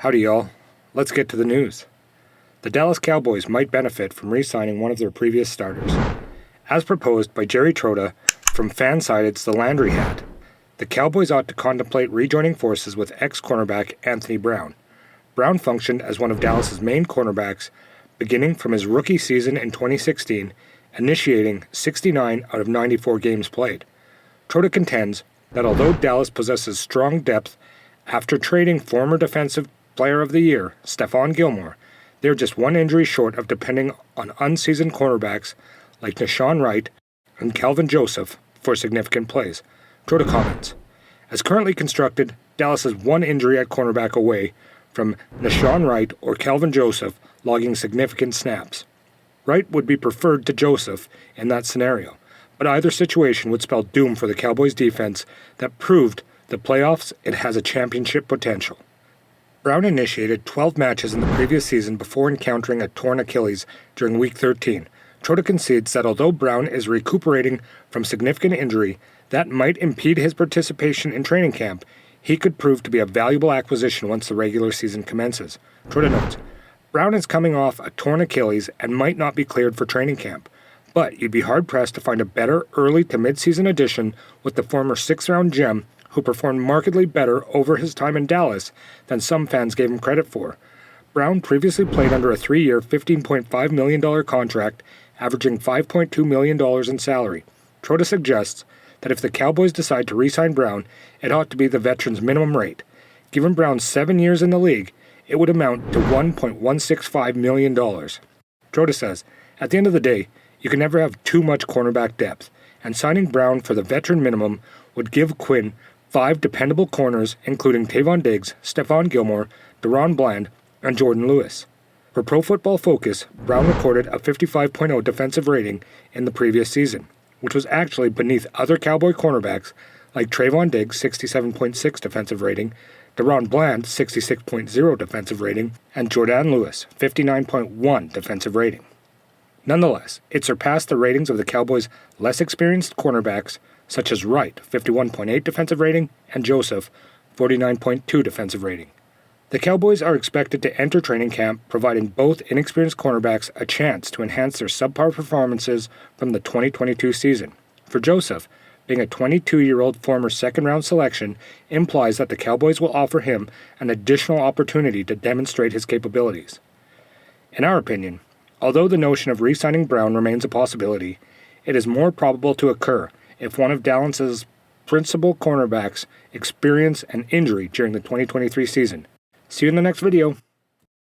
Howdy y'all, let's get to the news. The Dallas Cowboys might benefit from re-signing one of their previous starters. As proposed by Jerry Trotta, from Fanside it's the Landry hat. The Cowboys ought to contemplate rejoining forces with ex-cornerback Anthony Brown. Brown functioned as one of Dallas's main cornerbacks beginning from his rookie season in 2016, initiating 69 out of 94 games played. Trotta contends that although Dallas possesses strong depth after trading former Defensive Player of the Year, Stephon Gilmore, they're just one injury short of depending on unseasoned cornerbacks like Nahshon Wright and Kelvin Joseph for significant plays. Trotta comments, as currently constructed, Dallas is one injury at cornerback away from Nahshon Wright or Kelvin Joseph logging significant snaps. Wright would be preferred to Joseph in that scenario, but either situation would spell doom for the Cowboys defense that proved the playoffs it has a championship potential. Brown initiated 12 matches in the previous season before encountering a torn Achilles during Week 13. Trotta concedes that although Brown is recuperating from significant injury that might impede his participation in training camp, he could prove to be a valuable acquisition once the regular season commences. Trotta notes, Brown is coming off a torn Achilles and might not be cleared for training camp, but you'd be hard-pressed to find a better early to mid-season addition with the former sixth-round gem who performed markedly better over his time in Dallas than some fans gave him credit for. Brown previously played under a 3-year, $15.5 million contract, averaging $5.2 million in salary. Trotta suggests that if the Cowboys decide to re-sign Brown, it ought to be the veteran's minimum rate. Given Brown's 7 years in the league, it would amount to $1.165 million. Trotta says, at the end of the day, you can never have too much cornerback depth, and signing Brown for the veteran minimum would give Quinn 5 dependable corners, including Tavon Diggs, Stephon Gilmore, Deron Bland, and Jordan Lewis. For Pro Football Focus, Brown recorded a 55.0 defensive rating in the previous season, which was actually beneath other Cowboy cornerbacks like Trayvon Diggs' 67.6 defensive rating, Deron Bland 66.0 defensive rating, and Jordan Lewis 59.1 defensive rating. Nonetheless, it surpassed the ratings of the Cowboys' less experienced cornerbacks such as Wright 51.8 defensive rating and Joseph 49.2 defensive rating. The Cowboys are expected to enter training camp providing both inexperienced cornerbacks a chance to enhance their subpar performances from the 2022 season. For Joseph, being a 22-year-old former second-round selection implies that the Cowboys will offer him an additional opportunity to demonstrate his capabilities. In our opinion, although the notion of re-signing Brown remains a possibility, it is more probable to occur if one of Dallas's principal cornerbacks experience an injury during the 2023 season. See you in the next video.